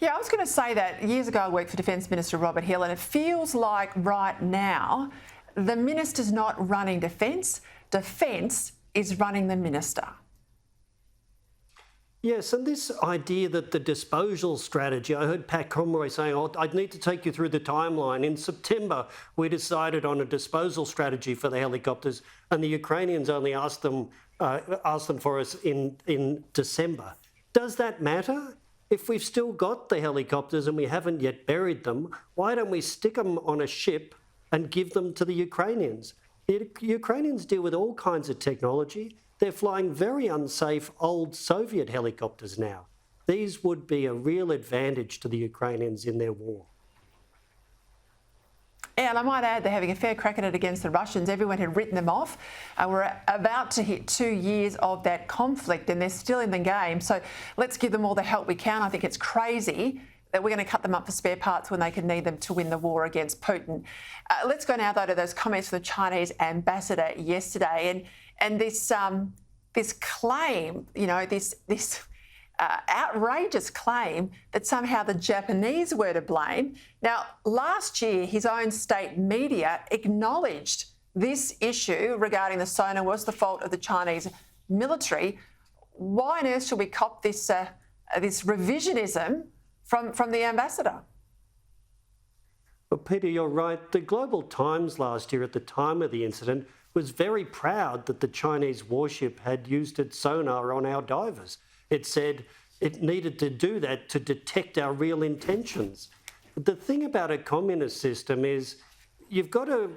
Yeah, I was going to say that years ago I worked for Defence Minister Robert Hill, and it feels like right now the minister's not running defence, defence is running the minister. Yes, and this idea that the disposal strategy, I heard Pat Conroy saying, I'd need to take you through the timeline. In September, we decided on a disposal strategy for the helicopters, and the Ukrainians only asked them for us in December. Does that matter? If we've still got the helicopters and we haven't yet buried them, why don't we stick them on a ship and give them to the Ukrainians? The Ukrainians deal with all kinds of technology. They're flying very unsafe old Soviet helicopters now. These would be a real advantage to the Ukrainians in their war. And I might add, they're having a fair crack at it against the Russians. Everyone had written them off. We're about to hit 2 years of that conflict and they're still in the game. So let's give them all the help we can. I think it's crazy that we're going to cut them up for spare parts when they can need them to win the war against Putin. Let's go now, though, to those comments from the Chinese ambassador yesterday. And this claim, you know, this outrageous claim that somehow the Japanese were to blame. Now, last year, his own state media acknowledged this issue regarding the sonar was the fault of the Chinese military. Why on earth should we cop this revisionism from the ambassador? Well, Peter, you're right. The Global Times last year, at the time of the incident, was very proud that the Chinese warship had used its sonar on our divers. It said it needed to do that to detect our real intentions. The thing about a communist system is you've got to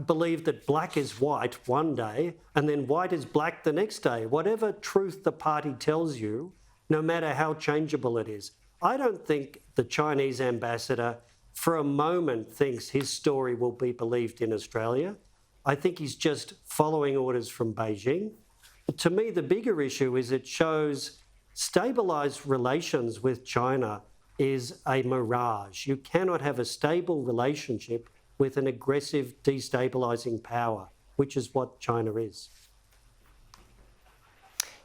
believe that black is white one day and then white is black the next day. Whatever truth the party tells you, no matter how changeable it is. I don't think the Chinese ambassador for a moment thinks his story will be believed in Australia. I think he's just following orders from Beijing. To me, the bigger issue is it shows stabilised relations with China is a mirage. You cannot have a stable relationship with an aggressive, destabilising power, which is what China is.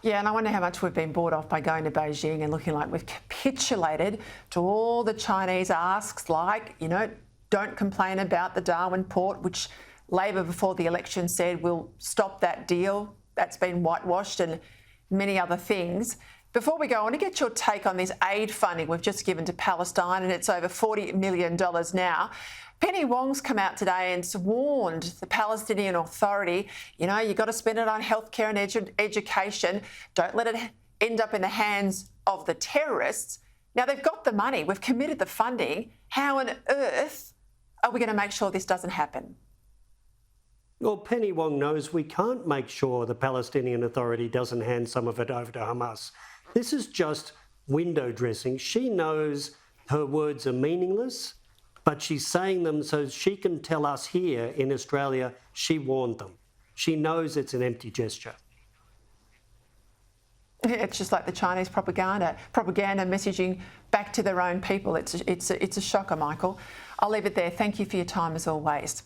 Yeah, and I wonder how much we've been bought off by going to Beijing and looking like we've capitulated to all the Chinese asks, like, you know, don't complain about the Darwin port, which Labor before the election said we'll stop that deal. That's been whitewashed, and many other things. Before we go, I want to get your take on this aid funding we've just given to Palestine, and it's over $40 million now. Penny Wong's come out today and warned the Palestinian Authority, you know, you've got to spend it on healthcare and education. Don't let it end up in the hands of the terrorists. Now, they've got the money. We've committed the funding. How on earth are we going to make sure this doesn't happen? Well, Penny Wong knows we can't make sure the Palestinian Authority doesn't hand some of it over to Hamas. This is just window dressing. She knows her words are meaningless, but she's saying them so she can tell us here in Australia she warned them. She knows it's an empty gesture. It's just like the Chinese propaganda messaging back to their own people. It's a shocker, Michael. I'll leave it there. Thank you for your time as always.